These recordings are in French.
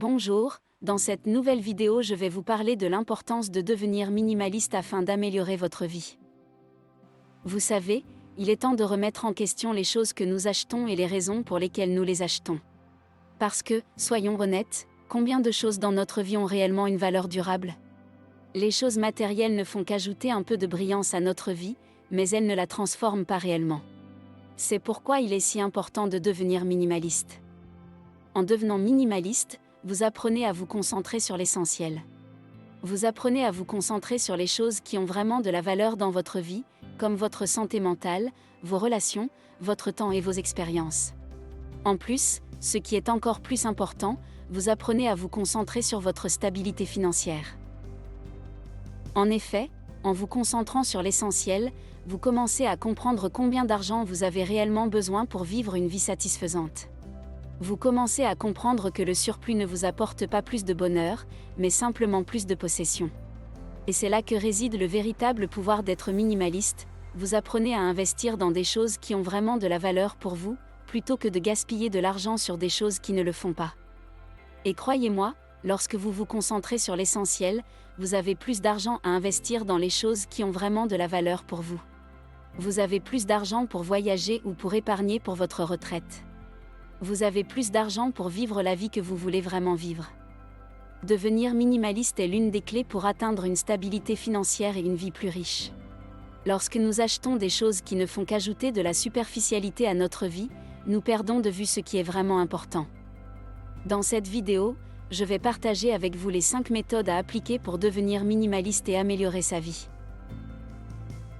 Bonjour, dans cette nouvelle vidéo je vais vous parler de l'importance de devenir minimaliste afin d'améliorer votre vie. Vous savez, il est temps de remettre en question les choses que nous achetons et les raisons pour lesquelles nous les achetons. Parce que, soyons honnêtes, combien de choses dans notre vie ont réellement une valeur durable? Les choses matérielles ne font qu'ajouter un peu de brillance à notre vie, mais elles ne la transforment pas réellement. C'est pourquoi il est si important de devenir minimaliste. En devenant minimaliste, vous apprenez à vous concentrer sur l'essentiel. Vous apprenez à vous concentrer sur les choses qui ont vraiment de la valeur dans votre vie, comme votre santé mentale, vos relations, votre temps et vos expériences. En plus, ce qui est encore plus important, vous apprenez à vous concentrer sur votre stabilité financière. En effet, en vous concentrant sur l'essentiel, vous commencez à comprendre combien d'argent vous avez réellement besoin pour vivre une vie satisfaisante. Vous commencez à comprendre que le surplus ne vous apporte pas plus de bonheur, mais simplement plus de possession. Et c'est là que réside le véritable pouvoir d'être minimaliste. Vous apprenez à investir dans des choses qui ont vraiment de la valeur pour vous, plutôt que de gaspiller de l'argent sur des choses qui ne le font pas. Et croyez-moi, lorsque vous vous concentrez sur l'essentiel, vous avez plus d'argent à investir dans les choses qui ont vraiment de la valeur pour vous. Vous avez plus d'argent pour voyager ou pour épargner pour votre retraite. Vous avez plus d'argent pour vivre la vie que vous voulez vraiment vivre. Devenir minimaliste est l'une des clés pour atteindre une stabilité financière et une vie plus riche. Lorsque nous achetons des choses qui ne font qu'ajouter de la superficialité à notre vie, nous perdons de vue ce qui est vraiment important. Dans cette vidéo, je vais partager avec vous les 5 méthodes à appliquer pour devenir minimaliste et améliorer sa vie.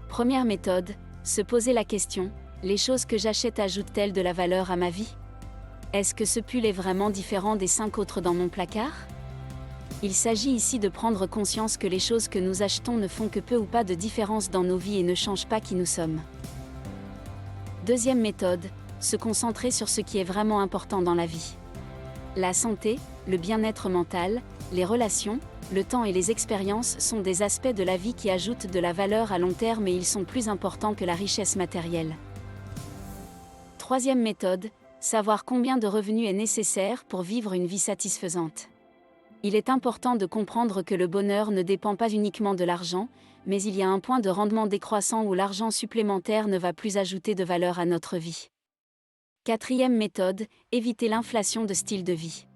Première méthode, se poser la question, les choses que j'achète ajoutent-elles de la valeur à ma vie ? Est-ce que ce pull est vraiment différent des 5 autres dans mon placard ? Il s'agit ici de prendre conscience que les choses que nous achetons ne font que peu ou pas de différence dans nos vies et ne changent pas qui nous sommes. Deuxième méthode, se concentrer sur ce qui est vraiment important dans la vie. La santé, le bien-être mental, les relations, le temps et les expériences sont des aspects de la vie qui ajoutent de la valeur à long terme et ils sont plus importants que la richesse matérielle. Troisième méthode, savoir combien de revenus est nécessaire pour vivre une vie satisfaisante. Il est important de comprendre que le bonheur ne dépend pas uniquement de l'argent, mais il y a un point de rendement décroissant où l'argent supplémentaire ne va plus ajouter de valeur à notre vie. Quatrième méthode, éviter l'inflation de style de vie.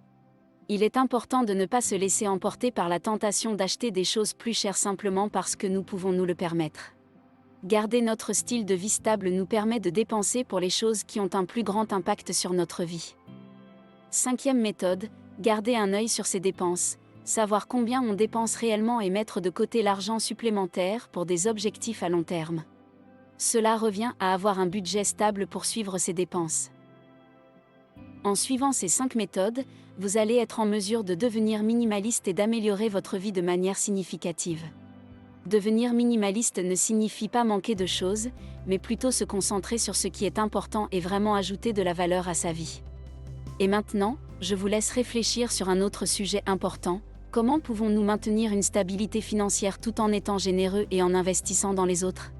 Il est important de ne pas se laisser emporter par la tentation d'acheter des choses plus chères simplement parce que nous pouvons nous le permettre. Garder notre style de vie stable nous permet de dépenser pour les choses qui ont un plus grand impact sur notre vie. Cinquième méthode, garder un œil sur ses dépenses, savoir combien on dépense réellement et mettre de côté l'argent supplémentaire pour des objectifs à long terme. Cela revient à avoir un budget stable pour suivre ses dépenses. En suivant ces 5 méthodes, vous allez être en mesure de devenir minimaliste et d'améliorer votre vie de manière significative. Devenir minimaliste ne signifie pas manquer de choses, mais plutôt se concentrer sur ce qui est important et vraiment ajouter de la valeur à sa vie. Et maintenant, je vous laisse réfléchir sur un autre sujet important, comment pouvons-nous maintenir une stabilité financière tout en étant généreux et en investissant dans les autres ?